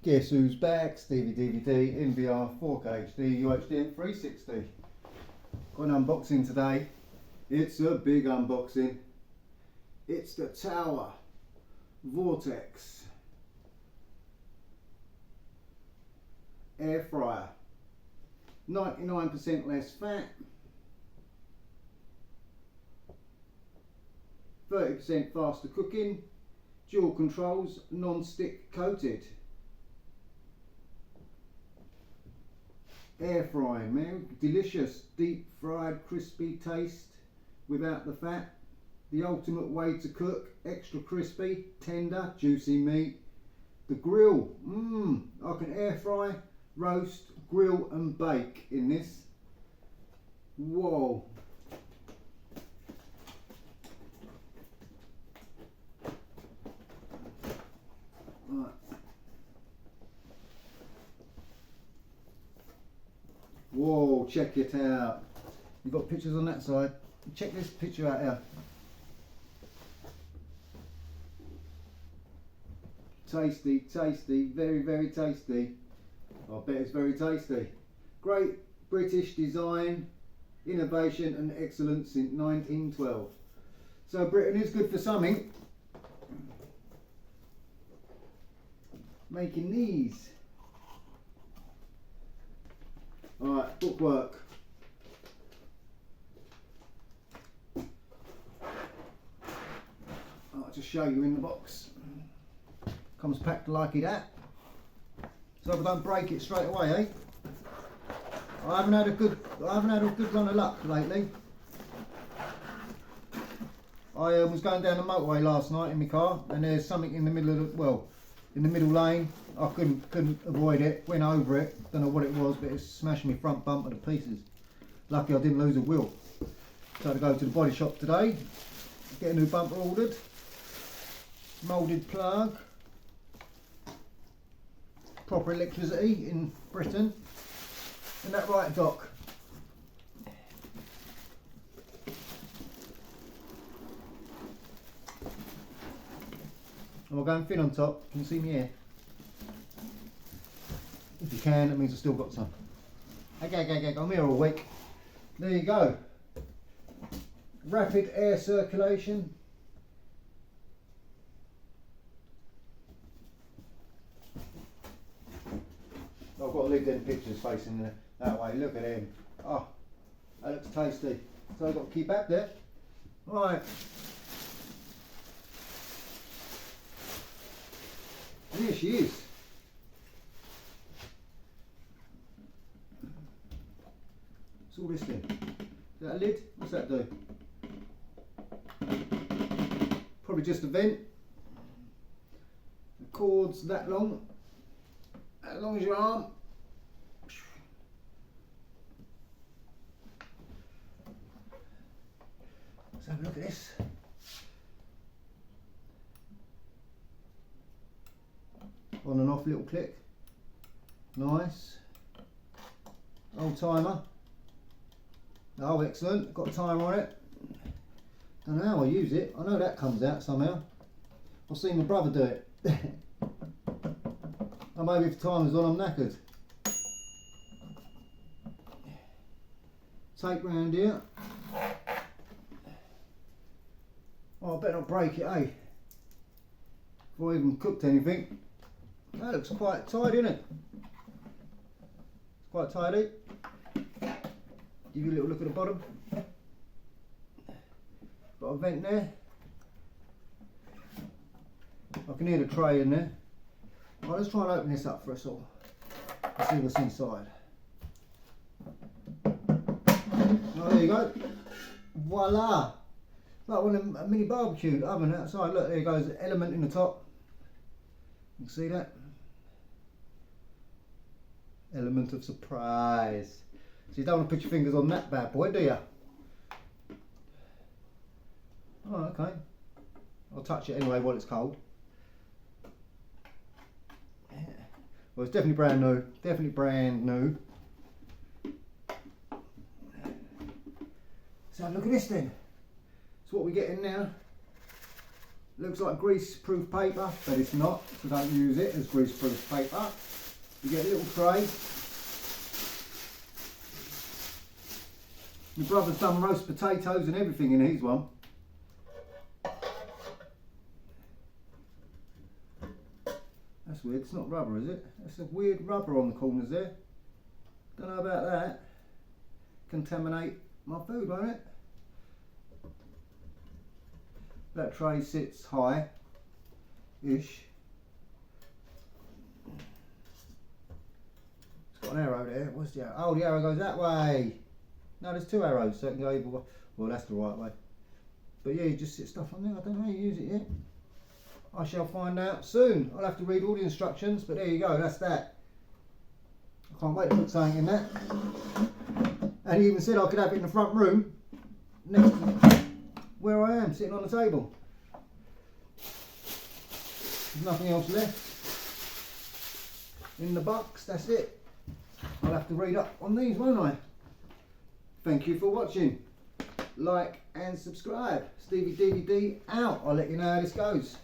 Guess who's back? Stevie DVD, NVR 4K HD, UHD 360. Got an unboxing today. It's a big unboxing. It's the Tower Vortex air fryer. 99% less fat, 30% faster cooking, dual controls, non-stick coated. Air frying, man, delicious, deep fried, crispy taste without the fat. The ultimate way to cook, extra crispy, tender, juicy meat. The grill, I can air fry, roast, grill and bake in this. Whoa. Right. Whoa, check it out. You've got pictures on that side. Check this picture out here. Tasty, tasty, very, very tasty. I bet it's very tasty. Great British design, innovation and excellence since 1912. So Britain is good for something. Making these. Alright, bookwork. I'll just show you in the box. Comes packed like that. So if I don't break it straight away, eh? I haven't had a good run of luck lately. I was going down the motorway last night in my car, and there's something in the middle of the, in the middle lane. I couldn't avoid it. Went over it. Don't know what it was, but it smashed my front bumper to pieces. Lucky I didn't lose a wheel. So I had to go to the body shop today, get a new bumper ordered. Moulded plug. Proper electricity in Britain. And that right dock. And we're going thin on top. Can you see me here? If you can, that means I've still got some. Okay, I'm here all week. There you go. Rapid air circulation. I've got to leave them pictures facing that way. Look at him. Oh, that looks tasty. So I've got to keep that there. Right. And here she is. What's all this thing? Is that a lid? What's that do? Probably just a vent. The cord's that long. As long as your arm. Let's have a look at this. On and off little click. Nice. Old timer. Oh, excellent. Got a timer on it. Don't know how I use it. I know that comes out somehow. I've seen my brother do it. Or maybe if the timer's on, I'm knackered. Take round here. Oh, I better not break it, eh? Before I even cooked anything. That looks quite tidy, isn't it? It's quite tidy. Give you a little look at the bottom. Got a vent there. I can hear the tray in there. Right, let's try and open this up for us all. Let's see what's inside. Oh, there you go. Voila! Like one of a mini barbecue oven outside. Look, there goes the element in the top. You can see that? Element of surprise. So you don't want to put your fingers on that bad boy, do you? Oh, okay. I'll touch it anyway while it's cold. Yeah. Well, it's definitely brand new. Definitely brand new. So look at this then. That's what we're getting now. Looks like grease-proof paper, but it's not, so don't use it as grease-proof paper. You get a little tray. My brother's done roast potatoes and everything in his one. That's weird, it's not rubber, is it? That's a weird rubber on the corners there. Don't know about that. Contaminate my food, won't it? That tray sits high-ish. It's got an arrow there. What's the arrow? Oh, the arrow goes that way. No, there's two arrows, so it can go either way. Well, that's the right way. But yeah, you just sit stuff on there. I don't know how you use it yet. I shall find out soon. I'll have to read all the instructions, but there you go, that's that. I can't wait to put something in that. And he even said I could have it in the front room, next to where I am, sitting on the table. There's nothing else left in the box, that's it. I'll have to read up on these, won't I? Thank you for watching. Like and subscribe. Stevie DVD out. I'll let you know how this goes.